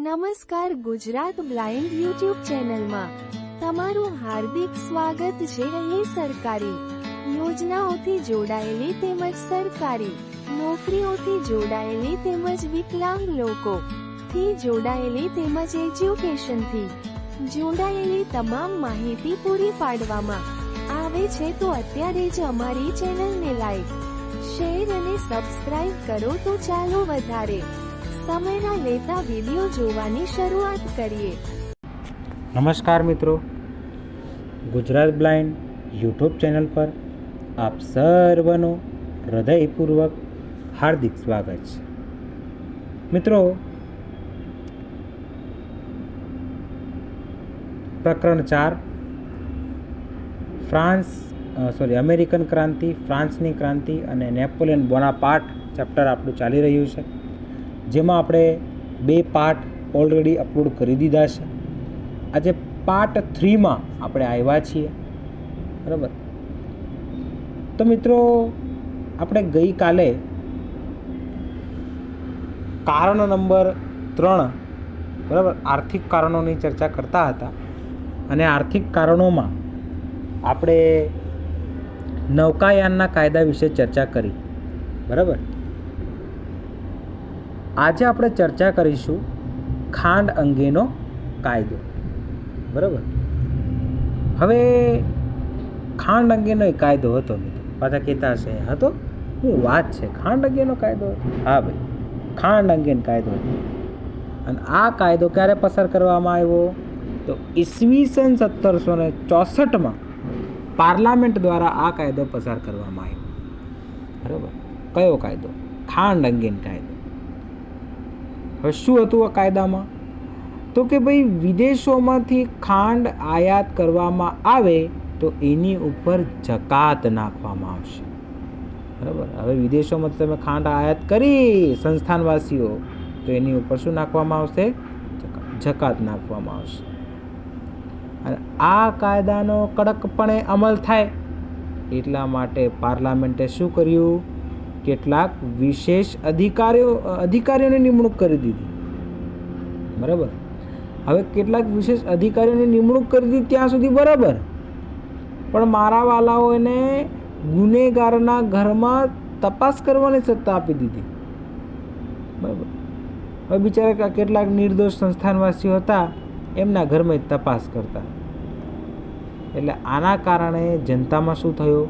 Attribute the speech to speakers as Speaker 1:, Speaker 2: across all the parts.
Speaker 1: નમસ્કાર Gujarat blind YouTube ચેનલમાં તમારું હાર્દિક સ્વાગત છે। અહીં સરકારી યોજનાઓથી જોડાયેલી તેમજ સરકારી નોકરીઓથી જોડાયેલી તેમજ વિકલાંગ લોકોથી જોડાયેલી તેમજ એજ્યુકેશનથી જોડાયેલી તમામ માહિતી પૂરી પાડવામાં આવે છે। તો અત્યારે જ અમારી ચેનલને લાઈક, શેર અને સબસ્ક્રાઇબ કરો। તો ચાલો વધારે સમય લેતા વિડિયો જોવાની શરૂઆત કરીએ।
Speaker 2: નમસ્કાર મિત્રો, ગુજરાત બ્લાઇન્ડ યુટ્યુબ ચેનલ પર આપ સર્વનું હૃદયપૂર્વક હાર્દિક સ્વાગત છે। મિત્રો, પ્રકરણ 4 અમેરિકન ક્રાંતિ, ફ્રાન્સની ક્રાંતિ અને નેપોલિયન બોનાપાર્ટ ચેપ્ટર આપણું ચાલી રહ્યું છે, જેમાં આપણે 2 પાર્ટ ઓલરેડી અપલોડ કરી દીધા છે। આજે પાર્ટ 3માં આપણે આવ્યા છીએ, બરાબર। તો મિત્રો, આપણે ગઈકાલે કારણ નંબર 3, બરાબર, આર્થિક કારણોની ચર્ચા કરતા હતા અને આર્થિક કારણોમાં આપણે નૌકાયાનના કાયદા વિશે ચર્ચા કરી, બરાબર। આજે આપણે ચર્ચા કરીશું ખાંડ અંગેનો કાયદો, બરાબર। હવે ખાંડ અંગેનો એક કાયદો હતો, મિત્રો પાછા કહેતા હશે હતો શું વાત છે, ખાંડ અંગેનો કાયદો હતો? હા ભાઈ, ખાંડ અંગેનો કાયદો હતો। અને આ કાયદો ક્યારે પસાર કરવામાં આવ્યો? તો ઈસવીસન 1764માં પાર્લામેન્ટ દ્વારા આ કાયદો પસાર કરવામાં આવ્યો, બરાબર। કયો કાયદો? ખાંડ અંગેનો કાયદો। હવે શું હતું આ કાયદામાં? તો કે ભાઈ, વિદેશોમાંથી ખાંડ આયાત કરવામાં આવે તો એની ઉપર જકાત નાખવામાં આવશે, બરાબર। હવે વિદેશોમાંથી તમે ખાંડ આયાત કરી સંસ્થાનવાસીઓ, તો એની ઉપર શું નાખવામાં આવશે? જકાત નાખવામાં આવશે। અને આ કાયદાનો કડકપણે અમલ થાય એટલા માટે પાર્લામેન્ટે શું કર્યું? કેટલાક વિશેષ અધિકારીઓની નિમણૂક કરી દીધી, બરાબર। હવે કેટલાક વિશેષ અધિકારીઓની નિમણૂક કરી દીધી ત્યાં સુધી બરાબર, પણ મારા વાલાઓને ગુનેગારના ઘરમાં તપાસ કરવાની સત્તા આપી દીધી, બરાબર। હવે બિચારા કેટલાક નિર્દોષ સંસ્થાનવાસીઓ હતા, એમના ઘરમાં જ તપાસ કરતા। એટલે આના કારણે જનતામાં શું થયું?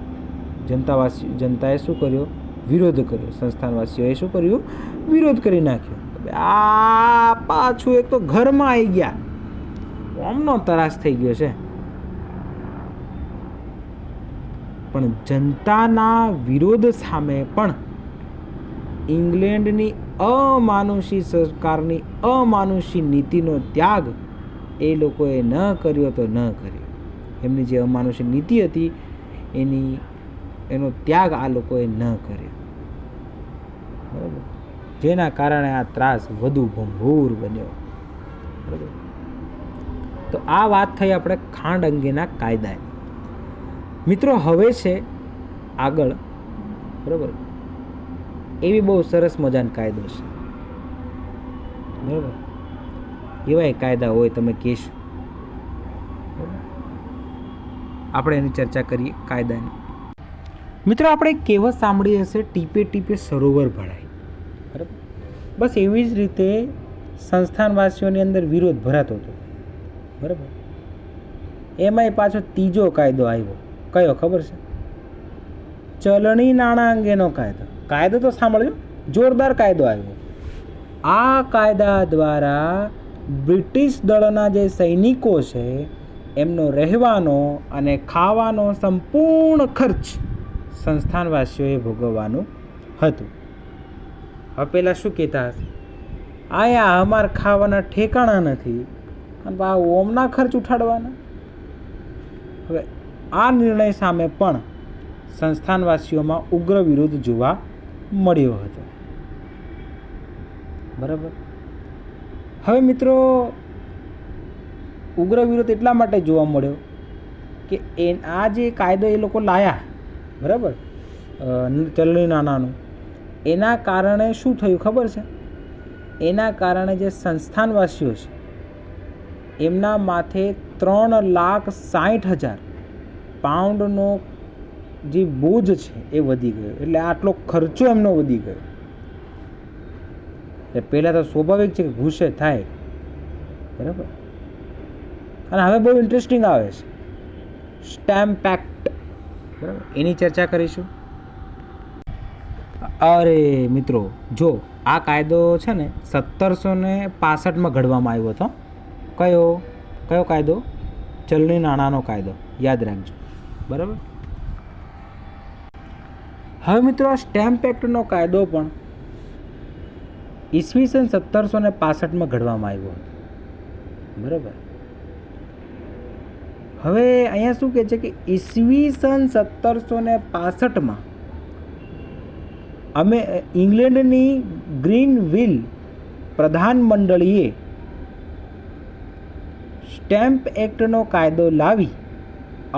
Speaker 2: જનતાએ શું કર્યો? વિરોધ કર્યો। સંસ્થાનવાસીઓએ શું કર્યું? વિરોધ કરી નાખ્યો। આ પાછું એક તો ઘરમાં આવી ગયા, ઓમનો તરાસ થઈ ગયો છે। પણ જનતાના વિરોધ સામે પણ ઇંગ્લેન્ડની અમાનુષી સરકારની અમાનુષી નીતિનો ત્યાગ એ લોકોએ ન કર્યો તો ન કર્યો। એમની જે અમાનુષી નીતિ હતી એનો ત્યાગ આ લોકોએ ન કર્યો, બરાબર। જેના કારણે આ ત્રાસ વધુ ગંભીર બન્યો, બરાબર। તો આ વાત થઈ આપણે ખાંડ અંગેના કાયદાની। મિત્રો, હવે છે આગળ, બરાબર, એવી બહુ સરસ મજાનો કાયદો છે, બરાબર। એવા કાયદા હોય તમે કહેશો, આપણે એની ચર્ચા કરીએ કાયદાની। મિત્રો, આપણે કહેવત સાંભળી હશે, ટીપે ટીપે સરોવર ભરાય, બરાબર। બસ એવી જ રીતે સંસ્થાનવાસીઓની અંદર વિરોધ ભરાતો હતો, બરાબર। એમાંય પાછો ત્રીજો કાયદો આવ્યો, કયો ખબર છે? ચલણી નાણાં અંગેનો કાયદો। કાયદો તો સાંભળજો, જોરદાર કાયદો આવ્યો। આ કાયદા દ્વારા બ્રિટિશ દળના જે સૈનિકો છે એમનો રહેવાનો અને ખાવાનો સંપૂર્ણ ખર્ચ સંસ્થાનવાસીઓએ ભોગવવાનું હતું। હવે પહેલાં શું કહેતા હશે? આયા અમારા ખાવાના ઠેકાણા નથી અને આ ઓમના ખર્ચ ઉઠાડવાના। હવે આ નિર્ણય સામે પણ સંસ્થાનવાસીઓમાં ઉગ્ર વિરોધ જોવા મળ્યો હતો, બરાબર। હવે મિત્રો, ઉગ્ર વિરોધ એટલા માટે જોવા મળ્યો કે આ જે કાયદો એ લોકો લાયા, બરાબર, ચલણી નાણાંનું, એના કારણે શું થયું ખબર છે? એના કારણે જે સંસ્થાનવાસીઓ છે એમના માથે 3,60,000 પાઉન્ડનો જે બોજ છે એ વધી ગયો. એટલે આટલો ખર્ચો એમનો વધી ગયો. એટલે પહેલાં તો સ્વાભાવિક છે કે ગુસ્સે થાય, બરાબર. અને હવે બહુ ઇન્ટરેસ્ટિંગ આવે છે સ્ટેમ્પ એક્ટ, બરાબર, એની ચર્ચા કરીશું. અરે મિત્રો, જો આ કાયદો છે ને 1765માં ઘડવામાં આવ્યો હતો. કયો કાયદો? ચલણી નાણાંનો કાયદો, યાદ રાખજો, બરાબર. હવે મિત્રો, આ સ્ટેમ્પ એક્ટનો કાયદો પણ ઈસવીસન 1765માં ઘડવામાં આવ્યો હતો, બરાબર. હવે અહીંયા શું કહે છે કે ઈસવીસન 1765માં ઇંગ્લેન્ડની ગ્રીનવિલ પ્રધાનમંડળીએ સ્ટેમ્પ એક્ટનો કાયદો લાવી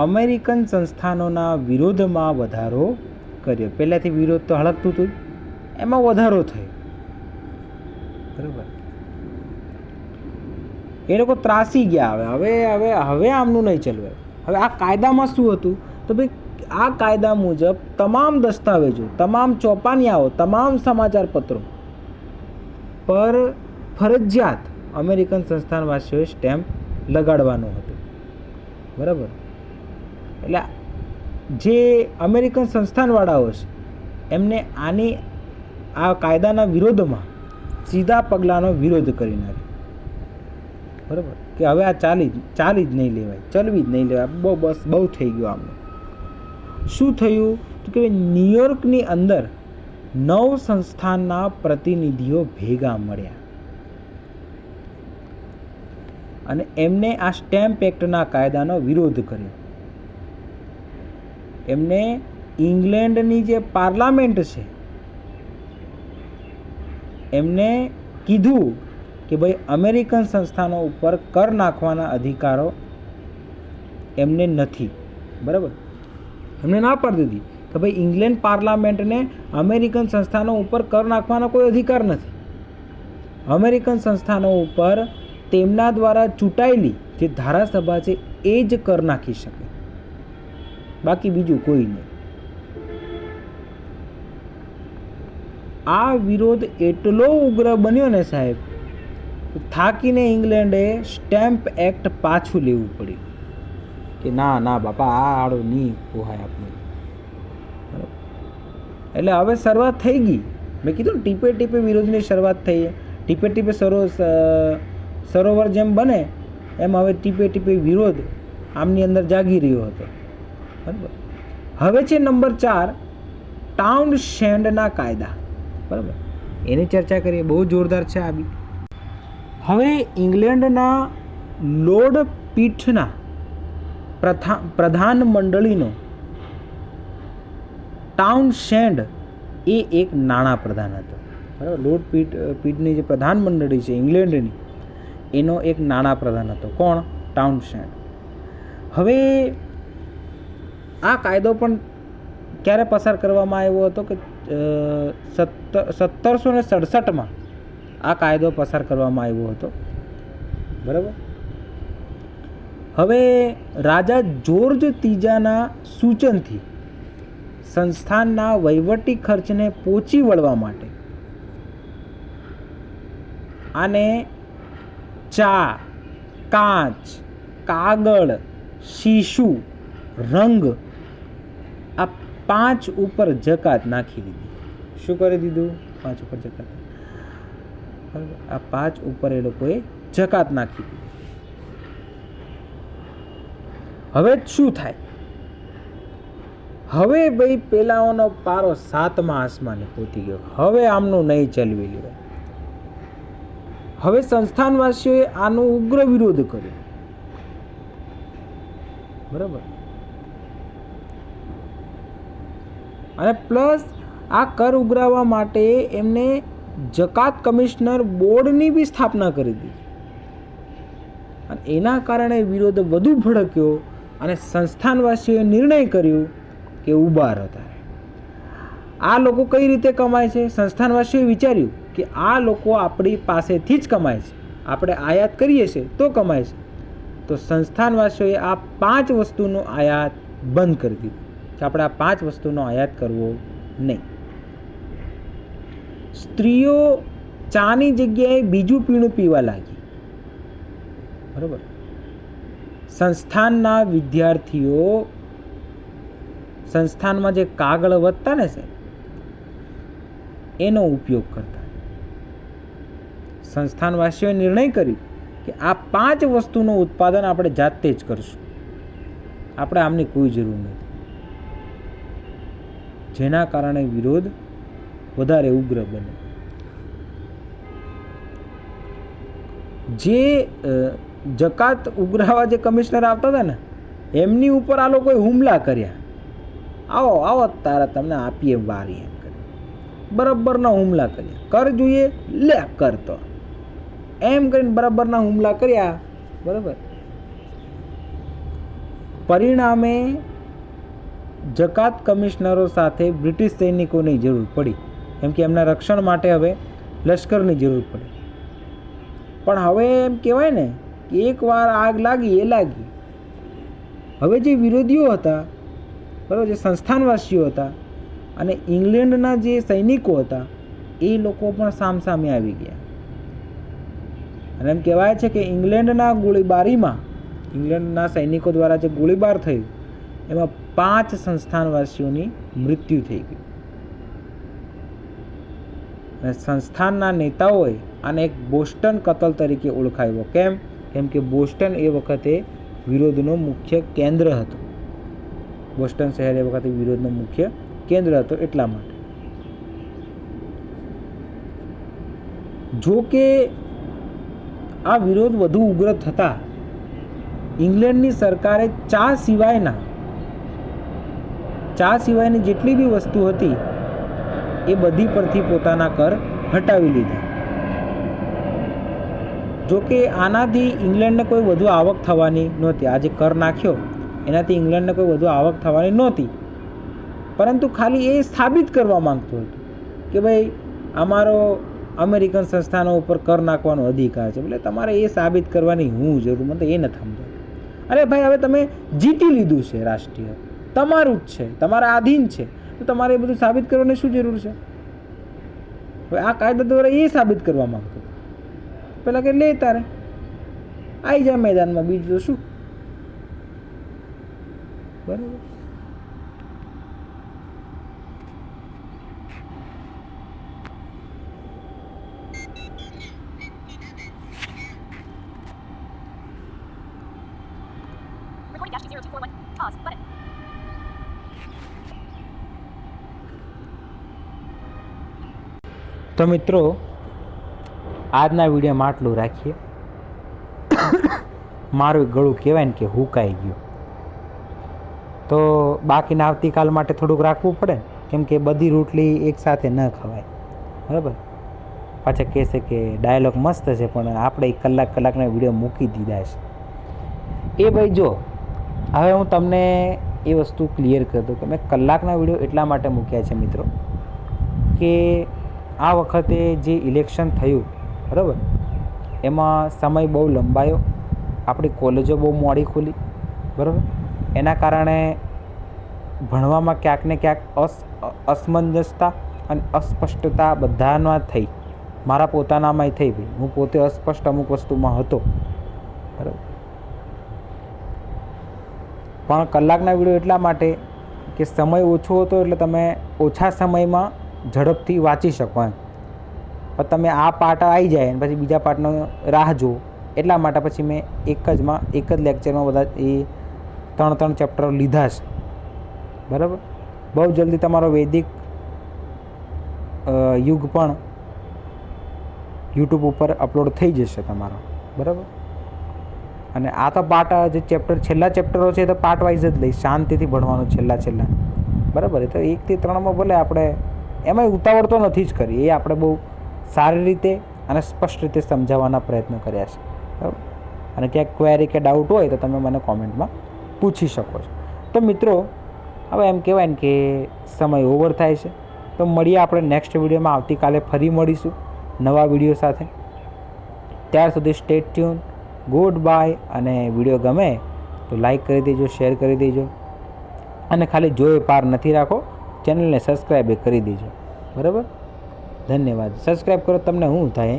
Speaker 2: અમેરિકન સંસ્થાનોના વિરોધમાં વધારો કર્યો. પહેલાંથી વિરોધ તો હળગતું હતું, એમાં વધારો થયો, બરાબર. એ લોકો ત્રાસી ગયા. હવે આમનું નહીં ચલવે. હવે આ કાયદામાં શું હતું તો ભાઈ, આ કાયદા મુજબ તમામ દસ્તાવેજો, તમામ ચોપાનિયાઓ, તમામ સમાચાર પત્રો પર ફરજિયાત અમેરિકન સંસ્થાનવાસીઓએ સ્ટેમ્પ લગાડવાનું હતું, બરાબર. એટલે જે અમેરિકન સંસ્થાનવાળાઓ છે એમને આ કાયદાના વિરોધમાં સીધા પગલાંનો વિરોધ કરી નાખ્યો, બરાબર. કે હવે આ ચાલી જ નહીં લેવાય, ચલવી જ નહીં લેવાય, બહુ થઈ ગયું. આમને શું થયું તો કે ન્યુયોર્કની અંદર 9 સંસ્થાનના પ્રતિનિધિઓ ભેગા મળ્યા અને એમને આ સ્ટેમ્પ એક્ટના કાયદાનો વિરોધ કર્યો. એમને ઇંગ્લેન્ડની જે પાર્લામેન્ટ છે એમને કીધું કે ભાઈ અમેરિકન સંસ્થાનો ઉપર કર નાખવાના અધિકારો એમને નથી, બરાબર. એમને ના પાડી દીધી કે ભાઈ ઇંગ્લેન્ડ પાર્લામેન્ટને અમેરિકન સંસ્થાનો ઉપર કર નાખવાનો કોઈ અધિકાર નથી. અમેરિકન સંસ્થાનો ઉપર તેમના દ્વારા ચૂંટાયેલી જે ધારાસભા છે એ જ કર નાખી શકે, બાકી બીજું કોઈ નહીં. આ વિરોધ એટલો ઉગ્ર બન્યો ને સાહેબ, થાકીને ઇંગ્લેન્ડે સ્ટેમ્પ એક્ટ પાછું લેવું પડ્યું કે ના બાપા, આ આડો નહીં પોહાય આપણે. એટલે હવે શરૂઆત થઈ ગઈ. મેં કીધું ને, ટીપે ટીપે વિરોધની શરૂઆત થઈ. ટીપે ટીપે સરોવર જેમ બને એમ હવે ટીપે ટીપે વિરોધ આમની અંદર જાગી રહ્યો હતો, બરાબર. હવે છે નંબર 4, ટાઉનશેન્ડના કાયદા, બરાબર. એની ચર્ચા કરીએ. બહુ જોરદાર છે આ બી. હવે ઇંગ્લેન્ડના લોર્ડ પીઠના પ્રધાન મંડળીનો ટાઉનશેન્ડ એ એક નાણાં પ્રધાન હતો, બરાબર. લોર્ડ પીઠની જે પ્રધાન મંડળી છે ઇંગ્લેન્ડની, એનો એક નાણાં પ્રધાન હતો. કોણ? ટાઉનશેન્ડ. હવે આ કાયદો પણ ક્યારે પસાર કરવામાં આવ્યો હતો કે 1767માં આ કાયદો પસાર કરવામાં આવ્યો હતો, બરાબર. હવે રાજા જોર્જ ત્રીજાના સૂચનથી સંસ્થાનના વહીવટી ખર્ચને પહોંચી વળવા માટે આને ચા, કાચ, કાગળ, શીશુ, રંગ આ 5 ઉપર જકાત નાખી દીધી. શું કરી દીધું? 5 ઉપર જકાત. આ 5 ઉપર એ લોકોએ જકાત નાખી દીધી. હવે શું થાય? હવે ભાઈ પેલાઓનો પારો 7મા આસમાને પહોંચી ગયો. હવે આમનું નહીં ચલવી લેવાય. હવે સંસ્થાનવાસીઓએ આનો ઉગ્ર વિરોધ કર્યો, બરાબર. અને પ્લસ આ કર ઉઘરાવવા માટે એમને જકાત કમિશનર બોર્ડની બી સ્થાપના કરી દીધી. અને એના કારણે વિરોધ વધુ ભડક્યો અને સંસ્થાનવાસીઓએ નિર્ણય કર્યો કે ઉભા હતા. આ લોકો કઈ રીતે કમાય છે? સંસ્થાનવાસીઓએ વિચાર્યું કે આ લોકો આપણી પાસેથી જ કમાય છે, આપણે આયાત કરીએ છીએ તો કમાય છે, તો સંસ્થાનવાસીઓએ આ 5 વસ્તુનો આયાત બંધ કરી દીધો કે આપણે આ 5 વસ્તુનો આયાત કરવો નહીં. સ્ત્રીઓ ચાની જગ્યાએ બીજું પીણું પીવા લાગી. બરાબર. સંસ્થાનના વિદ્યાર્થીઓ સંસ્થાનમાં જે કાગળ વધતા ને છે એનો ઉપયોગ કરતા. સંસ્થાનવાસીઓએ નિર્ણય કર્યો કે આ 5 વસ્તુનું ઉત્પાદન આપણે જાતે જ કરશું, આપણે આમની કોઈ જરૂર નથી. જેના કારણે વિરોધ વધારે ઉગ્ર બને. જે જકાત ઉઘરાવા જે કમિશનર આવતા હતા ને એમની ઉપર આ લોકોએ હુમલા કર્યા. આવો આવો તારા તમને આપીએ વારી એમ કરી બરાબરના હુમલા કર્યા. કર જોઈએ લે કર તો એમ કરીને બરાબરના હુમલા કર્યા. બરાબર. પરિણામે જકાત કમિશનરો સાથે બ્રિટિશ સૈનિકોની જરૂર પડી, કેમ કે એમના રક્ષણ માટે હવે લશ્કરની જરૂર પડી. પણ હવે એમ કહેવાય ને કે એકવાર આગ લાગી એ લાગી. હવે જે વિરોધીઓ હતા, બરાબર, જે સંસ્થાનવાસીઓ હતા અને ઇંગ્લેન્ડના જે સૈનિકો હતા એ લોકો પણ સામસામે આવી ગયા. અને એમ કહેવાય છે કે ઇંગ્લેન્ડના ગોળીબારીમાં, ઇંગ્લેન્ડના સૈનિકો દ્વારા જે ગોળીબાર થયું એમાં 5 સંસ્થાનવાસીઓની મૃત્યુ થઈ ગઈ. અને સંસ્થાનના નેતાઓએ આને એક બોસ્ટન કતલ તરીકે ઓળખાવ્યો. કેમ કે બોસ્ટન એ વખતે વિરોધનું મુખ્ય કેન્દ્ર હતું. બોસ્ટન શહેર એ વખતે વિરોધનું મુખ્ય કેન્દ્ર હતો એટલા માટે. જો કે આ વિરોધ વધુ ઉગ્ર થતા ઇંગ્લેન્ડની સરકારે ચા સિવાયની જેટલી બી વસ્તુ હતી એ બધી પરથી પોતાના કર હટાવી લીધા. જો કે આનાથી ઇંગ્લેન્ડને કોઈ વધુ આવક થવાની નહોતી. આ જે કર નાખ્યો એનાથી ઇંગ્લેન્ડને કોઈ વધુ આવક થવાની નહોતી, પરંતુ ખાલી એ સાબિત કરવા માંગતું હતું કે ભાઈ અમારો અમેરિકન સંસ્થાનો ઉપર કર નાખવાનો અધિકાર છે. એટલે તમારે એ સાબિત કરવાની હું જરૂર, મને એ નથી સમજાતું. અરે ભાઈ હવે તમે જીતી લીધું છે, રાષ્ટ્રીય તમારું જ છે, તમારા આધીન છે, તો તમારે એ બધું સાબિત કરવાની શું જરૂર છે? હવે આ કાયદા દ્વારા એ સાબિત કરવા માંગતો પેલા કે લે તારે આવી જાય મેદાનમાં, બીજું તો શું. બરાબર. તો મિત્રો આજના વિડીયોમાં આટલું રાખીએ. મારું ગળું કહેવાય ને કે હુકાઈ ગયું, તો બાકીના આવતીકાલ માટે થોડુંક રાખવું પડે, કેમ કે બધી રોટલી એકસાથે ન ખવાય. બરાબર. પાછા કહેશે કે ડાયલોગ મસ્ત છે પણ આપણે કલાકના વિડીયો મૂકી દીધા છે. એ ભાઈ જો હવે હું તમને એ વસ્તુ ક્લિયર કરી દઉં કે મેં કલાકના વિડીયો એટલા માટે મૂક્યા છે મિત્રો કે આ વખતે જે ઇલેક્શન થયું, બરાબર, એમાં સમય બહુ લંબાયો, આપણી કોલેજો બહુ મોડી ખુલી, બરાબર. એના કારણે ભણવામાં ક્યાંક ને ક્યાંક અસમંજસતા અને અસ્પષ્ટતા બધામાં થઈ. મારા પોતાનામાંય થઈ ભાઈ. હું પોતે અસ્પષ્ટ અમુક વસ્તુમાં હતો, બરાબર. પણ કલાકના વિડીયો એટલા માટે કે સમય ઓછો હતો એટલે તમે ઓછા સમયમાં ઝડપથી વાંચી શકો એમ. પણ તમે આ પાર્ટ આવી જાય અને પછી બીજા પાર્ટનો રાહ જુઓ, એટલા માટે પછી મેં એક જ લેક્ચરમાં બધા એ 3 ચેપ્ટરો લીધા છે, બરાબર. બહુ જલ્દી તમારો વૈદિક યુગ પણ યુટ્યુબ ઉપર અપલોડ થઈ જશે તમારો, બરાબર. અને આ તો પાર્ટ જે છેલ્લા ચેપ્ટરો છે તો પાર્ટ વાઇઝ જ લઈશ, શાંતિથી ભણવાનું છેલ્લા, બરાબર. તો 1 થી 3માં ભલે આપણે એમાંય ઉતાવળ તો નથી જ કરી, એ આપણે બહુ સારી રીતે અને સ્પષ્ટ રીતે સમજાવવાના પ્રયત્નો કર્યા છે, બરાબર. અને ક્યાંક ક્વેરી કે ડાઉટ હોય તો તમે મને કોમેન્ટમાં પૂછી શકો છો. તો મિત્રો હવે એમ કહેવાય ને કે સમય ઓવર થાય છે, તો મળીએ આપણે નેક્સ્ટ વિડીયોમાં. આવતીકાલે ફરી મળીશું. નવા વિડીયો સાથે. ત્યાર સુધી સ્ટે ટ્યુન, ગુડ બાય. અને વિડીયો ગમે તો લાઈક કરી દેજો, શેર કરી દેજો, અને ખાલી જોઈ પાર નથી રાખો, ચેનલને સબસ્ક્રાઈબ કરી દેજો. બરાબર, ધન્યવાદ. સબસ્ક્રાઈબ કરો તમને શું થાય?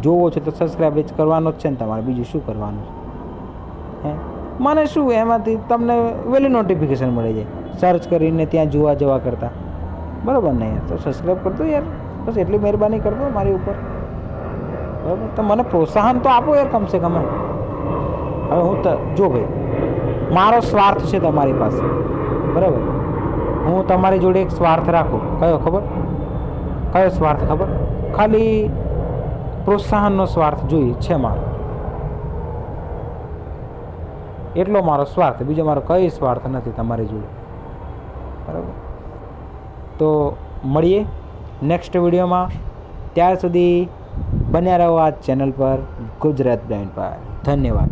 Speaker 2: જોવો છો તો સબસ્ક્રાઈબ જ કરવાનો જ છે ને તમારે, બીજું શું કરવાનું છે? મને શું એમાંથી તમને વહેલી નોટિફિકેશન મળી જાય સર્ચ કરીને ત્યાં જોવા જવા કરતાં. બરાબર ને યાર? તો સબસ્ક્રાઈબ કરતો યાર, બસ એટલી મહેરબાની કરતો મારી ઉપર. બરાબર, તો મને પ્રોત્સાહન તો આપો યાર કમસે કમ. હવે હું તો જો ભાઈ, મારો સ્વાર્થ છે તમારી પાસે, બરાબર? હું તમારી જોડે એક સ્વાર્થ રાખું. કયો ખબર? કયો સ્વાર્થ ખબર? ખાલી પ્રોત્સાહનનો સ્વાર્થ જોઈએ છે મારો. એટલો મારો સ્વાર્થ, બીજો મારો કઈ સ્વાર્થ નથી તમારી જોડે. બરાબર, તો મળીએ નેક્સ્ટ વિડીયોમાં. ત્યાર સુધી બન્યા રહો આ ચેનલ પર, ગુજરાત બ્રાઇન પર. ધન્યવાદ.